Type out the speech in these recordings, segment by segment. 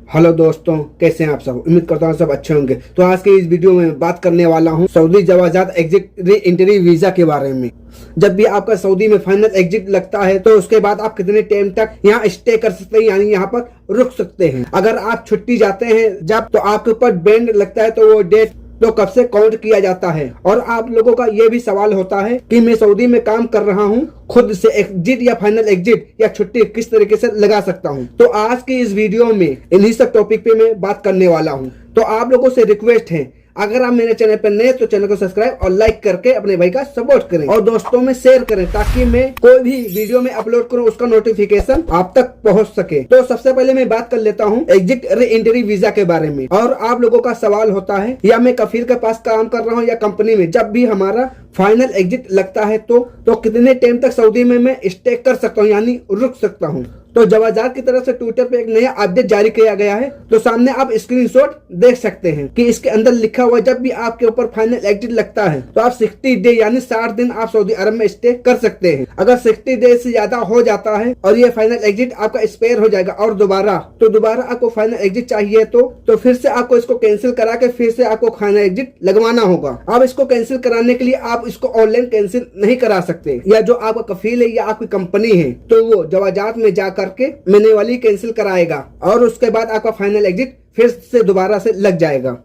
Hello दोस्तों, कैसे हैं आप सब। उम्मीद करता हूँ सब अच्छे होंगे। तो आज के इस वीडियो में बात करने वाला हूँ सऊदी जवाजात एग्जिट री एंट्री वीजा के बारे में। जब भी आपका सऊदी में फाइनल एग्जिट लगता है तो उसके बाद आप कितने टाइम तक यहाँ स्टे कर सकते हैं, यानी यहाँ पर रुक सकते हैं। अगर आप छुट्टी जाते हैं जब, तो आपके ऊपर बैंड लगता है तो वो डेट तो कब से काउंट किया जाता है। और आप लोगों का ये भी सवाल होता है कि मैं सऊदी में काम कर रहा हूँ, खुद से एग्जिट या फाइनल एग्जिट या छुट्टी किस तरीके से लगा सकता हूँ। तो आज की इस वीडियो में इन्हीं सब टॉपिक पे मैं बात करने वाला हूँ। तो आप लोगों से रिक्वेस्ट है, अगर आप मेरे चैनल पर नए तो चैनल को सब्सक्राइब और लाइक करके अपने भाई का सपोर्ट करें और दोस्तों में शेयर करें, ताकि मैं कोई भी वीडियो में अपलोड करूं उसका नोटिफिकेशन आप तक पहुंच सके। तो सबसे पहले मैं बात कर लेता हूं एग्जिट री एंट्री वीजा के बारे में। और आप लोगों का सवाल होता है, या मैं कफील के पास काम कर रहा हूं या कंपनी में, जब भी हमारा फाइनल एग्जिट लगता है तो कितने टाइम तक सऊदी में मैं स्टे कर सकता हूँ, यानी रुक सकता हूँ। तो जवाजात की तरफ से ट्विटर पे एक नया अपडेट जारी किया गया है। तो सामने आप स्क्रीनशॉट देख सकते हैं कि इसके अंदर लिखा हुआ है, जब भी आपके ऊपर फाइनल एग्जिट लगता है तो आप 60 डे यानी 60 दिन आप सऊदी अरब में स्टे कर सकते हैं। अगर 60 डे से ज्यादा हो जाता है और ये फाइनल एग्जिट आपका एक्सपायर हो जाएगा और दोबारा आपको फाइनल एग्जिट चाहिए तो फिर से आपको इसको कैंसिल करा के फिर से आपको फाइनल एग्जिट लगवाना होगा। अब इसको कैंसिल कराने के लिए आप इसको ऑनलाइन कैंसिल नहीं करा सकते, या जो आपका कफील है या आपकी कंपनी है तो वो जवाजात में जा करके मैन्युअली कैंसिल कराएगा और उसके बाद आपका फाइनल एग्जिट फिर से दोबारा से लग जाएगा।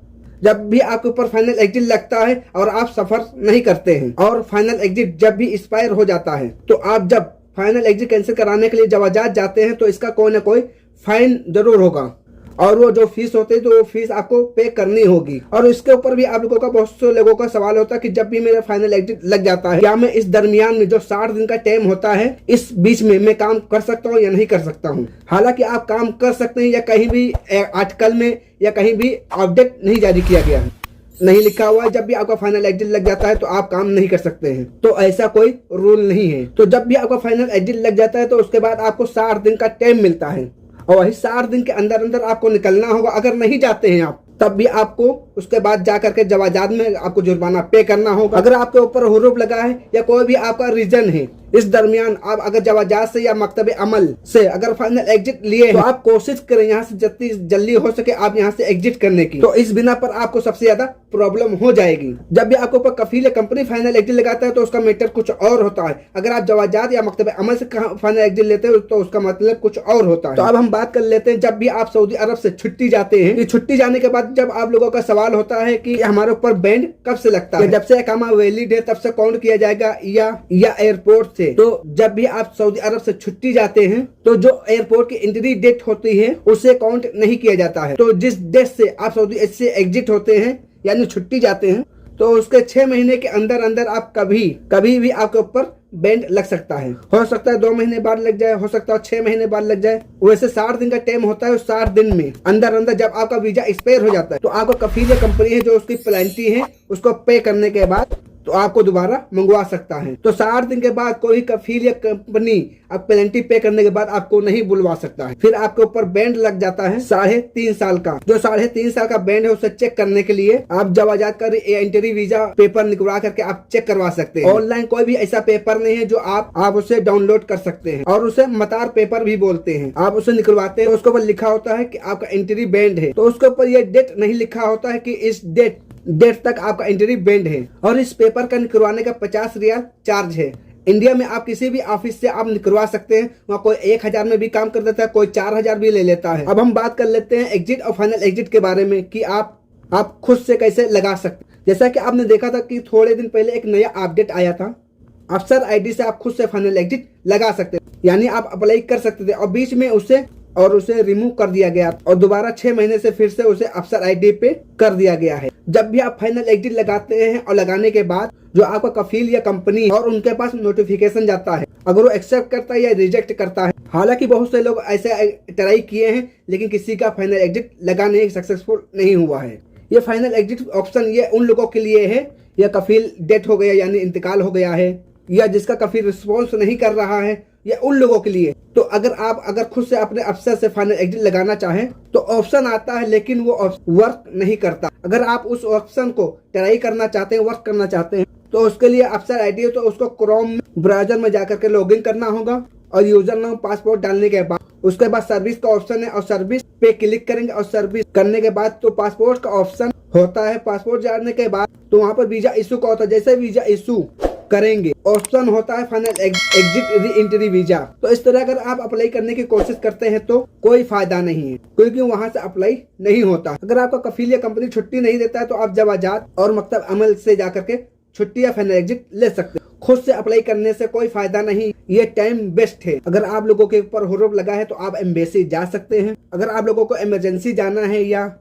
जब भी आपके ऊपर फाइनल एग्जिट लगता है और आप सफर नहीं करते हैं और फाइनल एग्जिट जब भी एक्सपायर हो जाता है, तो आप जब फाइनल एग्जिट कैंसिल कराने के लिए जवाजात जाते हैं तो इसका कोई ना कोई फाइन जरूर होगा और वो जो फीस होती है तो वो फीस आपको पे करनी होगी। और इसके ऊपर भी आप लोगों का, बहुत से लोगों का सवाल होता है कि जब भी मेरा फाइनल एग्जिट लग जाता है, क्या मैं इस दरमियान में जो 60 दिन का टाइम होता है, इस बीच में मैं काम कर सकता हूँ या नहीं कर सकता हूँ। हालांकि आप काम कर सकते हैं, या कहीं भी आर्टिकल में या कहीं भी अपडेट नहीं जारी किया गया है, नहीं लिखा हुआ है जब भी आपका फाइनल एग्जिट लग जाता है तो आप काम नहीं कर सकते हैं। तो ऐसा कोई रूल नहीं है। तो जब भी आपका फाइनल एग्जिट लग जाता है तो उसके बाद आपको 60 दिन का टाइम मिलता है और वही 60 दिन के अंदर आपको निकलना होगा। अगर नहीं जाते हैं आप, तब भी आपको उसके बाद जा करके जवाजात में आपको जुर्माना पे करना होगा। अगर आपके ऊपर हुरूफ लगा है या कोई भी आपका रीजन है, इस दरमियान आप अगर जवाजात से या मकतब अमल से अगर फाइनल एग्जिट लिए तो आप कोशिश करें यहाँ से जितनी जल्दी हो सके आप यहाँ से एग्जिट करने की। तो इस बिना पर आपको सबसे ज्यादा प्रॉब्लम हो जाएगी। जब भी आपके ऊपर कफील कंपनी फाइनल एग्जिट लगाता है तो उसका मैटर कुछ और होता है। अगर आप जवाजात या मकतब अमल से फाइनल एग्जिट लेते हैं तो उसका मतलब कुछ और होता है। तो अब हम बात कर लेते हैं, जब भी आप सऊदी अरब से छुट्टी जाते हैं, छुट्टी जाने के बाद जब आप लोगों का सवाल होता है कि हमारे ऊपर बैंड कब से लगता है, जब से इकामा वैलिड है तब से काउंट किया जाएगा या एयरपोर्ट से। तो जब भी आप सऊदी अरब से छुट्टी जाते हैं तो जो एयरपोर्ट की एंट्री डेट होती है उसे काउंट नहीं किया जाता है। तो जिस डेट से आप सऊदी से एग्जिट होते हैं यानी छुट्टी जाते हैं, तो उसके 6 महीने के अंदर आप कभी भी आपके ऊपर बैंड लग सकता है। हो सकता है 2 महीने बाद लग जाए, हो सकता है 6 महीने बाद लग जाए। वैसे 60 दिन का टाइम होता है। 60 दिन में अंदर जब आपका वीजा एक्सपायर हो जाता है तो आपको कफील या कंपनी है जो उसकी पेनल्टी है उसको पे करने के बाद तो आपको दोबारा मंगवा सकता है। तो 60 दिन के बाद कोई कफील या कंपनी अब पेनल्टी पे करने के बाद आपको नहीं बुलवा सकता है। फिर आपके ऊपर बैंड लग जाता है 3.5 साल का। जो 3.5 साल का बैंड है उसे चेक करने के लिए आप जवाजात का एंट्री वीजा पेपर निकलवा करके आप चेक करवा सकते हैं। ऑनलाइन कोई भी ऐसा पेपर नहीं है जो आप उसे डाउनलोड कर सकते हैं, और उसे मतार पेपर भी बोलते हैं। आप उसे निकलवाते हैं, उसके ऊपर लिखा होता है कि आपका एंट्री बैंड है, तो उसके ऊपर ये डेट नहीं लिखा होता है कि इस डेट तक आपका एंट्री बैंड है। और इस पेपर का निकलवाने का 50 रियाल चार्ज है। इंडिया में आप किसी भी ऑफिस से आप निकलवा सकते हैं, वहाँ कोई 1000 में भी काम कर देता है, कोई 4000 भी ले लेता है। अब हम बात कर लेते हैं एग्जिट और फाइनल एग्जिट के बारे में कि आप खुद से कैसे लगा सकते हैं। जैसा कि आपने देखा था कि थोड़े दिन पहले एक नया अपडेट आया था, अफसर आईडी से आप खुद से फाइनल एग्जिट लगा सकते हैं, यानी आप अप्लाई कर सकते थे और बीच में उसे रिमूव कर दिया गया और दोबारा 6 महीने से फिर से उसे अफसर आईडी पे कर दिया गया है। जब भी आप फाइनल एग्जिट लगाते हैं और लगाने के बाद जो आपका कफील या कंपनी और उनके पास नोटिफिकेशन जाता है, अगर वो एक्सेप्ट करता है या रिजेक्ट करता है। हालांकि बहुत से लोग ऐसे ट्राई किए हैं लेकिन किसी का फाइनल एग्जिट लगाने सक्सेसफुल नहीं हुआ है। ये फाइनल एग्जिट ऑप्शन ये उन लोगों के लिए है या कफील डेथ हो गया यानी इंतकाल हो गया है, या जिसका कफील रिस्पॉन्स नहीं कर रहा है, या उन लोगों के लिए। तो अगर खुद से अपने अफसर से फाइनल एग्जिट लगाना चाहें तो ऑप्शन आता है, लेकिन वो वर्क नहीं करता। अगर आप उस ऑप्शन को ट्राई करना चाहते हैं, वर्क करना चाहते हैं, तो उसके लिए अफसर आईडी है तो उसको क्रोम ब्राउजर में जाकर के लॉगिन करना होगा और यूजर नाम पासपोर्ट डालने के बाद उसके बाद सर्विस का ऑप्शन है और सर्विस पे क्लिक करेंगे और सर्विस करने के बाद तो पासपोर्ट का ऑप्शन होता है। पासपोर्ट जाने के बाद तो वहाँ पर वीजा इशू का होता है। जैसे वीजा इशू करेंगे ऑप्शन होता है final exit re entry visa. तो इस तरह अगर आप अप्लाई करने की कोशिश करते हैं तो कोई फायदा नहीं है, क्योंकि वहां से अप्लाई नहीं होता। अगर आपका कफील या कंपनी छुट्टी नहीं देता है तो आप जवाजात और मकतब अमल से जाकर के छुट्टी या फाइनल एग्जिट ले सकते हैं। खुद से अप्लाई करने से कोई फायदा नहीं, ये टाइम बेस्ट है। अगर आप लोगों के ऊपर हुरूफ लगा है तो आप एम्बेसी जा सकते हैं। अगर आप लोगों को इमरजेंसी जाना है या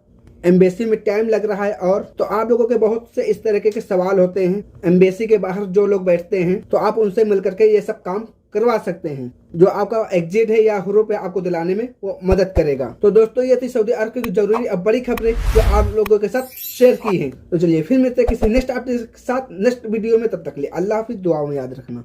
एम्बेसी में टाइम लग रहा है और तो आप लोगों के बहुत से इस तरीके के सवाल होते हैं एम्बेसी के बाहर जो लोग बैठते हैं, तो आप उनसे मिल करके ये सब काम करवा सकते हैं, जो आपका एग्जिट है या हुरूफ है आपको दिलाने में वो मदद करेगा। तो दोस्तों ये थी सऊदी अरब की जरूरी अब बड़ी खबरें जो आप लोगों के साथ शेयर की हैं। तो चलिए फिर मिलते हैं किसी नेक्स्ट अपडेट के साथ नेक्स्ट वीडियो में। तब तक के लिए अल्लाह हाफिज, दुआओं में याद रखना।